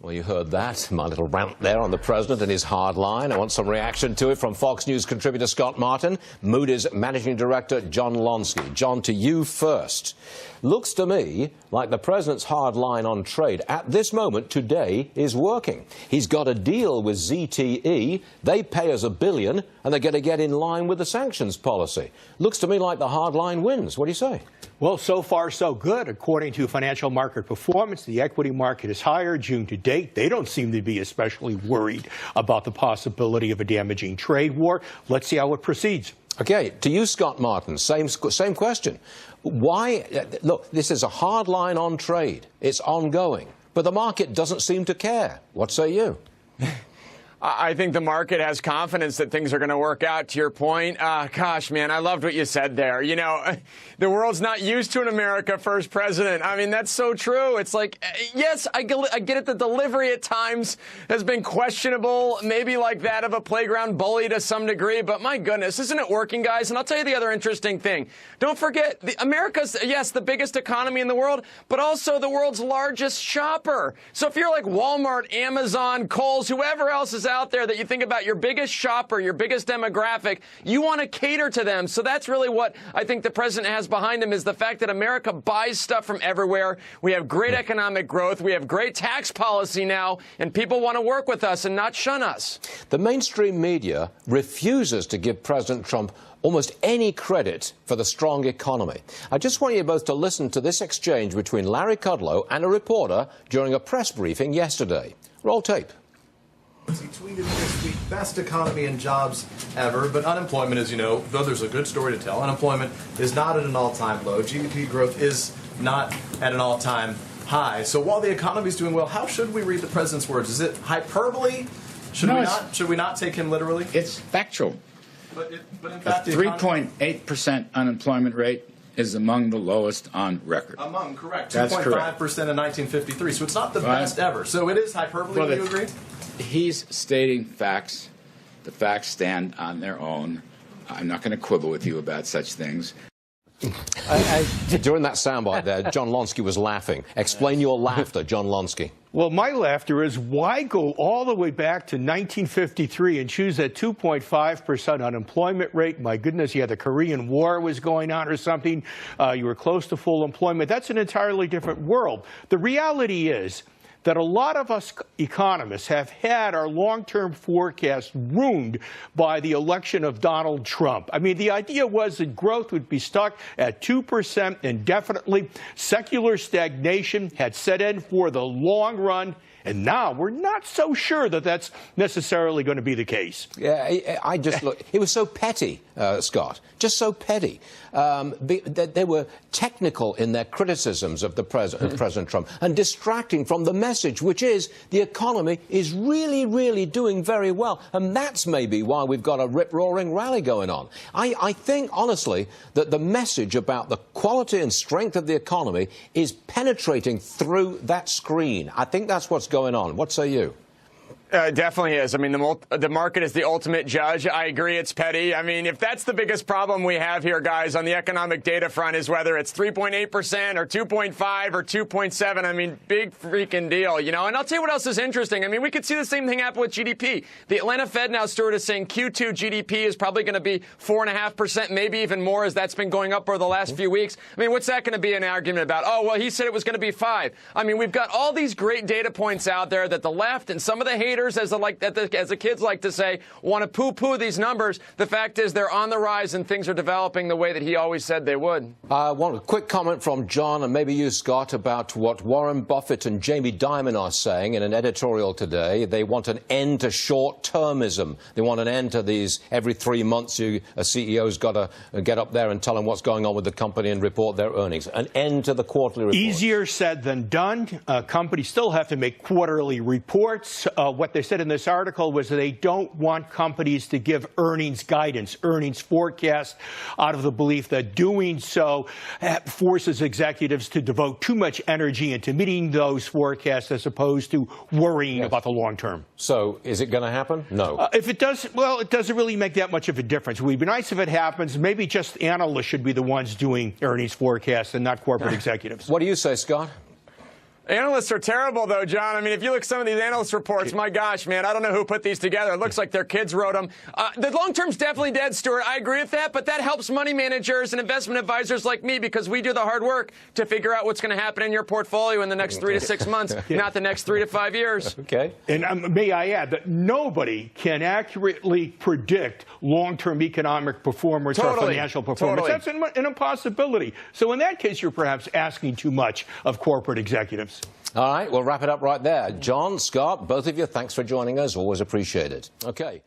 Well, you heard that, my little rant there on the president and his hard line. I want some reaction to it from Fox News contributor Scott Martin, Moody's managing director John Lonsky. John, to you first. Looks to me like the president's hard line on trade at this moment today is working. He's got a deal with ZTE. They pay us $1 billion, and they're going to get in line with the sanctions policy. Looks to me like the hard line wins. What do you say? Well, so far so good. According to financial market performance, the equity market is higher June to date. They don't seem to be especially worried about the possibility of a damaging trade war. Let's see how it proceeds. Okay, to you, Scott Martin, same question. Why? Look, this is a hard line on trade. It's ongoing. But the market doesn't seem to care. What say you? I think the market has confidence that things are going to work out, to your point. Gosh, man, I loved what you said there. You know, the world's not used to an America first president. I mean, that's so true. It's like, yes, I get it. The delivery at times has been questionable, maybe like that of a playground bully to some degree. But my goodness, isn't it working, guys? And I'll tell you the other interesting thing. Don't forget, America's, yes, the biggest economy in the world, but also the world's largest shopper. So if you're like Walmart, Amazon, Kohl's, whoever else is out there that you think about your biggest shopper, your biggest demographic, you want to cater to them. So that's really what I think the president has behind him, is the fact that America buys stuff from everywhere. We have great economic growth. We have great tax policy now, and people want to work with us and not shun us. The mainstream media refuses to give President Trump almost any credit for the strong economy. I just want you both to listen to this exchange between Larry Kudlow and a reporter during a press briefing yesterday. Roll tape. He tweeted this week, best economy and jobs ever, but unemployment, as you know, though there's a good story to tell, unemployment is not at an all-time low. GDP growth is not at an all-time high. So while the economy is doing well, how should we read the president's words? Is it hyperbole? Should we not take him literally? It's factual. But in fact, the 3.8% unemployment rate is among the lowest on record. Correct. That's 2.5% correct. in 1953. So it's not the best ever. So it is hyperbole. Well, do you agree? He's stating facts. The facts stand on their own. I'm not going to quibble with you about such things. During that soundbite there, John Lonsky was laughing. Explain your laughter, John Lonsky. Well, my laughter is, why go all the way back to 1953 and choose that 2.5% unemployment rate? My goodness, you had the Korean War was going on or something. You were close to full employment. That's an entirely different world. The reality is that a lot of us economists have had our long-term forecast ruined by the election of Donald Trump. I mean, the idea was that growth would be stuck at 2% indefinitely. Secular stagnation had set in for the long run. And now we're not so sure that that's necessarily going to be the case. Yeah, I just look. It was so petty, Scott. Just so petty. They were technical in their criticisms of the President Trump and distracting from the message, which is the economy is really, really doing very well. And that's maybe why we've got a rip-roaring rally going on. I think, honestly, that the message about the quality and strength of the economy is penetrating through that screen. I think that's what's going on. What say you? It definitely is. I mean, the market is the ultimate judge. I agree it's petty. I mean, if that's the biggest problem we have here, guys, on the economic data front, is whether it's 3.8% or 2.5 or 2.7, I mean, big freaking deal, you know. And I'll tell you what else is interesting. I mean, we could see the same thing happen with GDP. The Atlanta Fed now, Stuart, is saying Q2 GDP is probably going to be 4.5%, maybe even more, as that's been going up over the last few weeks. I mean, what's that going to be an argument about? Oh, well, he said it was going to be 5. I mean, we've got all these great data points out there that the left and some of the haters, as the kids like to say, want to poo-poo these numbers. The fact is they're on the rise and things are developing the way that he always said they would. I want a quick comment from John and maybe you, Scott, about what Warren Buffett and Jamie Dimon are saying in an editorial today. They want an end to short-termism. They want an end to these every 3 months a CEO's got to get up there and tell them what's going on with the company and report their earnings. An end to the quarterly reports. Easier said than done. Companies still have to make quarterly reports. What they said in this article was that they don't want companies to give earnings guidance, earnings forecast, out of the belief that doing so forces executives to devote too much energy into meeting those forecasts as opposed to worrying about the long term. So is it going to happen? No. If it does, well, it doesn't really make that much of a difference. It would be nice if it happens. Maybe just analysts should be the ones doing earnings forecasts and not corporate executives. What do you say, Scott? Analysts are terrible, though, John. I mean, if you look at some of these analyst reports, my gosh, man, I don't know who put these together. It looks like their kids wrote them. The long-term's definitely dead, Stuart. I agree with that, but that helps money managers and investment advisors like me because we do the hard work to figure out what's going to happen in your portfolio in the next 3 to 6 months, not the next 3 to 5 years. Okay. And may I add that nobody can accurately predict long-term economic performance or financial performance. That's an impossibility. So in that case, you're perhaps asking too much of corporate executives. All right, we'll wrap it up right there. John, Scott, both of you, thanks for joining us. Always appreciate it. Okay.